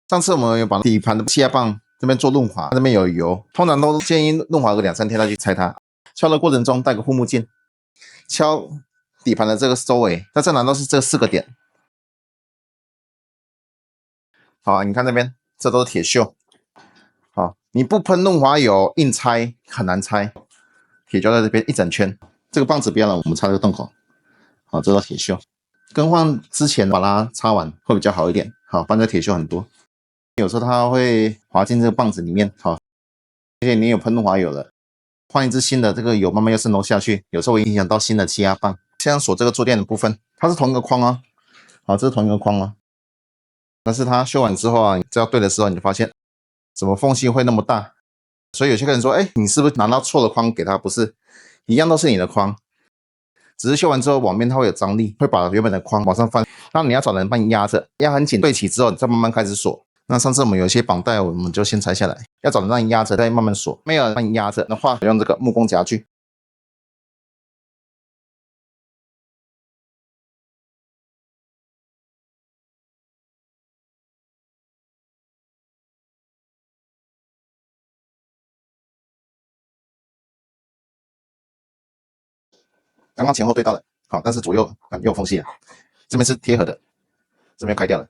上次我们有把底盘的气压棒这边做润滑，这边有油，通常都建议润滑个2、3天再去拆它。敲的过程中戴个护目镜，敲底盘的这个周围，那这难道是这4个点？好，你看这边，这都是铁锈。好，你不喷润滑油，硬拆很难拆。铁胶在这边一整圈，这个棒子不要了，我们插这个洞口。好，这都铁锈。更换之前把它擦完会比较好一点。好，不然这铁锈很多。有时候它会滑进这个棒子里面，好，而且你有喷润滑油了，换一支新的，这个油慢慢又渗透下去，有时候会影响到新的气压棒。像锁这个坐垫的部分，它是同一个框啊，好，这是同一个框啊，但是它修完之后啊，你只要对的时候，你就发现怎么缝隙会那么大，所以有些客人说，哎，你是不是拿到错的框给他？不是，一样都是你的框，只是修完之后网面它会有张力，会把原本的框往上翻，那你要找人帮你压着，压很紧，对齐之后，你再慢慢开始锁。那上次我们有一些绑带，我们就先拆下来，要找人让你压着，再慢慢锁。没有人帮你压着的话，用这个木工夹具。刚刚前后对到了，好，但是左右又有缝隙了，这边是贴合的，这边开掉了，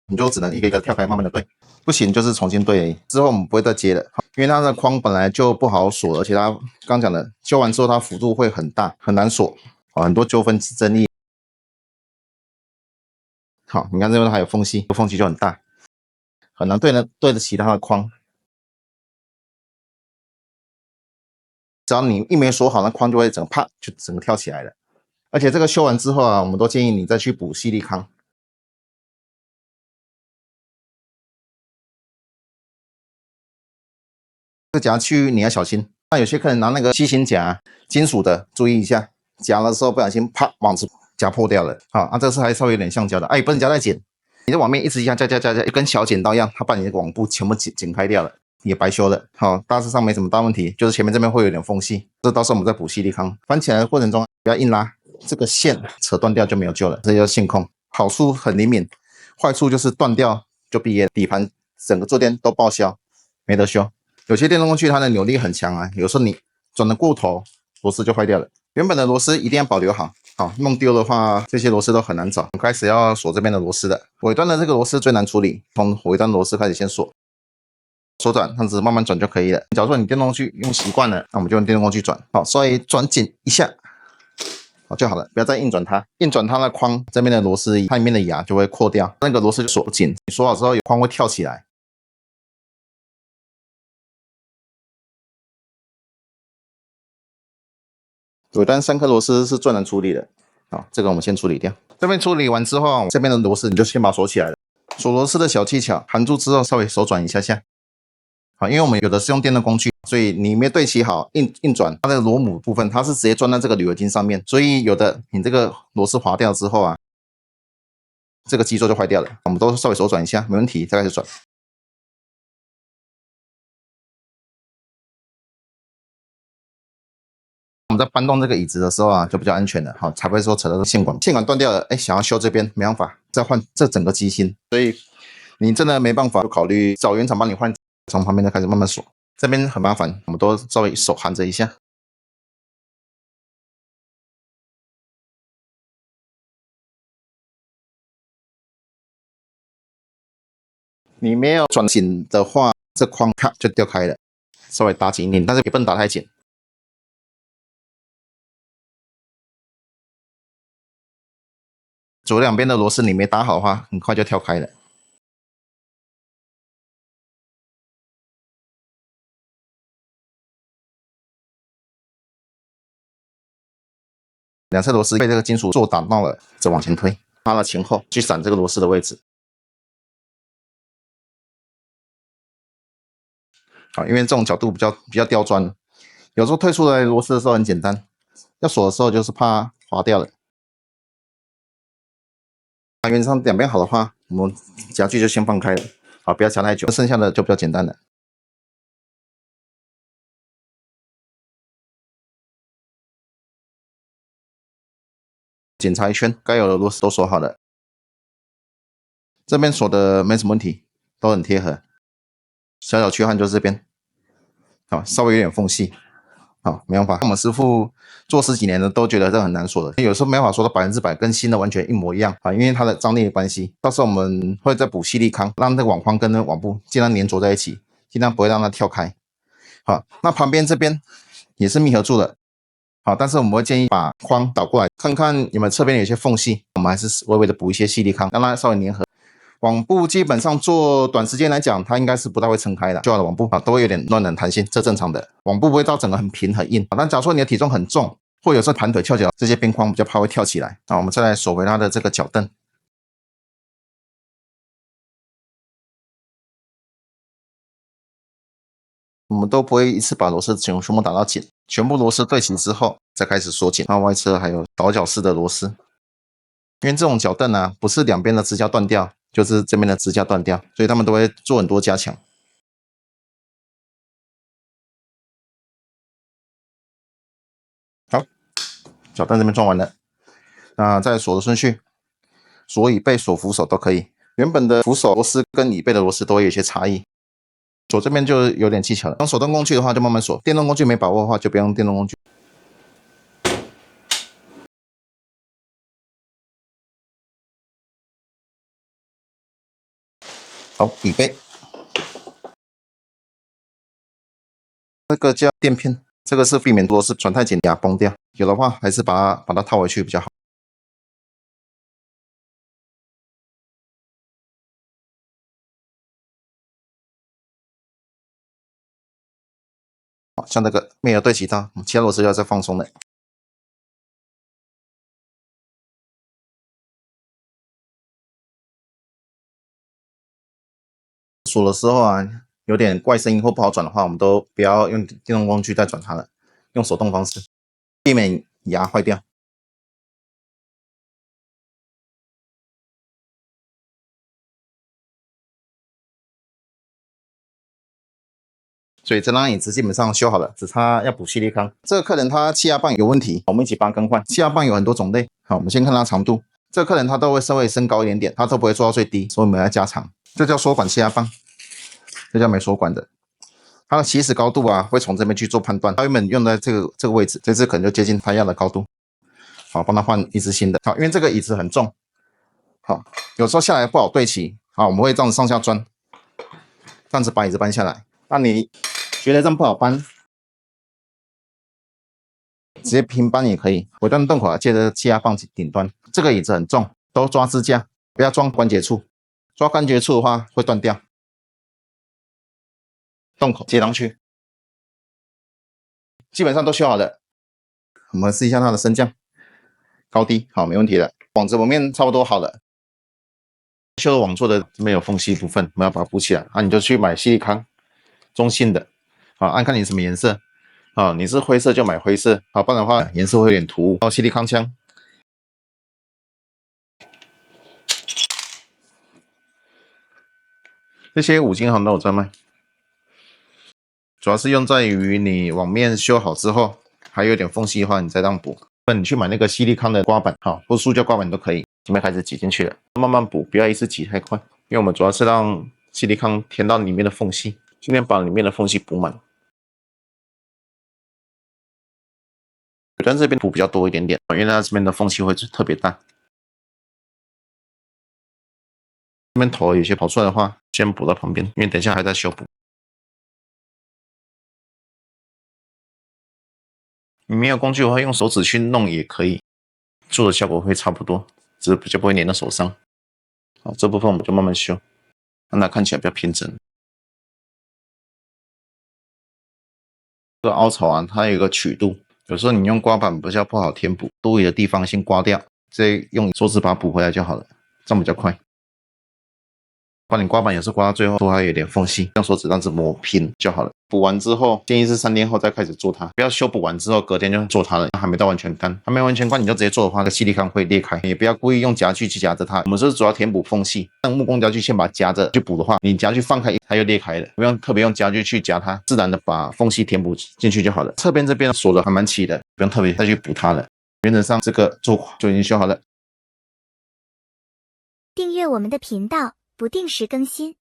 你就只能一个一个跳开，慢慢的对，不行就是重新对而已。之后我们不会再接了，因为它的框本来就不好锁，而且它刚讲的修完之后它幅度会很大，很难锁，很多纠纷争议。好，你看这边还有缝隙，缝隙就很大，很难对得起它的框。只要你一没锁好，那框就会整个啪就整个跳起来了。而且这个修完之后啊，我们都建议你再去补矽利康。这个夹区你要小心，那有些客人拿那个细心夹，金属的，注意一下，夹的时候不小心啪网子夹破掉了。好，这个是还稍微有点橡胶的，也不能夹太紧，你的网面一直夹，一根小剪刀一样，它把你的网布全部剪开掉了，也白修了。好，大致上没什么大问题，就是前面这边会有点缝隙，这到时候我们再补矽利康。翻起来的过程中不要硬拉，这个线扯断掉就没有救了，这叫线控。好处很灵敏，坏处就是断掉就毕业了，底盘整个坐垫都报销，没得修。有些电动工具它的扭力很强啊，有时候你转得过头，螺丝就坏掉了。原本的螺丝一定要保留好，好弄丢的话，这些螺丝都很难找。开始要锁这边的螺丝的，尾端的这个螺丝最难处理，从尾端螺丝开始先锁，手转，这样子慢慢转就可以了。假如说你电动工具用习惯了，那我们就用电动工具转，好，稍微转紧一下，好就好了，不要再硬转它，硬转它的框这边的螺丝，它里面的牙就会扩掉，那个螺丝就锁不紧，你锁好之后，框会跳起来。尾端3颗螺丝是最难处理的，好，这个我们先处理掉。这边处理完之后，这边的螺丝你就先把它锁起来了。锁螺丝的小技巧，含住之后稍微手转一下下，好，因为我们有的是用电动工具，所以你没对齐好，硬转，它的螺母部分它是直接钻在这个铝合金上面，所以有的你这个螺丝滑掉之后啊，这个基座就坏掉了。我们都稍微手转一下，没问题，再开始转。我们在搬动这个椅子的时候啊，就比较安全了，好，才不会说扯到这线管，线管断掉了，想要修这边没办法，再换这整个机芯，所以你真的没办法，就考虑找原厂帮你换，从旁边再开始慢慢锁，这边很麻烦，我们都稍微手含着一下。你没有转紧的话，这框啪就掉开了，稍微打紧一点，但是也不能打太紧。左两边的螺丝你没打好的话，很快就跳开了。两侧螺丝被这个金属座挡到了，再往前推，拉了前后去闪这个螺丝的位置。好，因为这种角度比较刁钻，有时候退出来螺丝的时候很简单，要锁的时候就是怕滑掉了。原则上两边好的话，我们夹具就先放开了，好，不要夹太久，剩下的就比较简单了。检查一圈，该有的螺丝都锁好了，这边锁的没什么问题，都很贴合。小小缺憾就是这边，好，稍微有点缝隙。好，没办法，我们师傅做10几年的都觉得这很难锁的，有时候没法说到100%跟新的完全一模一样啊，因为它的张力的关系。到时候我们会再补细力康，让那个网框跟那个网布尽量粘着在一起，尽量不会让它跳开。好，那旁边这边也是密合住的，好，但是我们会建议把框倒过来，看看有没有侧边有些缝隙，我们还是微微的补一些细力康，让它稍微粘合。网布基本上做短时间来讲，它应该是不太会撑开的。旧的网布啊，都会有点乱的弹性，这正常的。网布不会到整个很平很硬，但假如说你的体重很重，或有时候盘腿翘脚，这些边框比较怕会跳起来。那我们再来锁回它的这个脚蹬。我们都不会一次把螺丝全部打到紧，全部螺丝对齐之后再开始锁紧。那外侧还有倒角式的螺丝，因为这种脚蹬啊，不是两边的支架断掉，就是这边的支架断掉，所以他们都会做很多加强。好，脚蹬这边装完了，那再锁的顺序，锁椅背、锁扶手都可以。原本的扶手螺丝跟椅背的螺丝都会有一些差异，锁这边就有点技巧了。用手动工具的话就慢慢锁，电动工具没把握的话就不用电动工具。好，椅背，这个叫垫片，这个是避免螺丝转太紧牙崩掉，有的话还是把它套回去比较好。像这个没有对齐到，其他螺丝要再放松的。锁的时候啊，有点怪声音或不好转的话，我们都不要用电动工具再转它了，用手动方式，避免牙坏掉。所以这张椅子基本上修好了，只差要补细力康。这个客人他气压棒有问题，我们一起帮他更换。气压棒有很多种类，好，我们先看它长度。这个客人他都会稍微升高一点点，他都不会做到最低，所以我们要加长。这叫缩管气压棒，这叫没锁管的。它的起始高度啊，会从这边去做判断。它原本用在这个位置，这次可能就接近他要的高度。好，帮他换一只新的。好，因为这个椅子很重，好，有时候下来不好对齐。好，我们会这样子上下钻，这样子把椅子搬下来。那你觉得这样不好搬，直接平搬也可以。尾端洞口借着气压棒顶端。这个椅子很重，都抓支架，不要装关节处。抓关节处的话会断掉。洞口接上去，基本上都修好了。我们试一下它的升降高低，好，没问题的。网子纹面差不多好了。修的网做的没有缝隙部分，我们要把它补起来。你就去买细力康，中性的，好，按看你什么颜色。啊，你是灰色就买灰色，好，不然的话颜色会有点突兀。然后细力康枪，这些5金行都有在卖，主要是用在于你网面修好之后，还有点缝隙的话，你再这样补。那你去买那个细力康的刮板，好，或塑胶刮板都可以。准备开始挤进去了，慢慢补，不要一次挤太快，因为我们主要是让细力康填到里面的缝隙，尽量把里面的缝隙补满。但这边补比较多一点点，因为它这边的缝隙会特别大。这边头有些跑出来的话，先补到旁边，因为等一下还在修补。你没有工具的话，用手指去弄也可以，做的效果会差不多，只是比较不会粘到手上。好，这部分我们就慢慢修，让它看起来比较平整。这个凹槽啊，它有一个曲度，有时候你用刮板比较不好填补，多余的地方先刮掉，再用手指把它补回来就好了，这样比较快。把你刮板有时刮到最后都还有点缝隙，用手指这样子磨平就好了。补完之后，建议是3天后再开始做它，不要修补完之后隔天就做它了，还没到完全干，还没完全干你就直接做的话，细力康会裂开。也不要故意用夹具去夹着它，我们是主要填补缝隙，用木工夹具先把它夹着去补的话，你夹具放开它就裂开了，不用特别用夹具去夹它，自然的把缝隙填补进去就好了。侧边这边锁的还蛮齐的，不用特别再去补它了。原则上这个做就已经修好了。订阅我们的频道，不定时更新。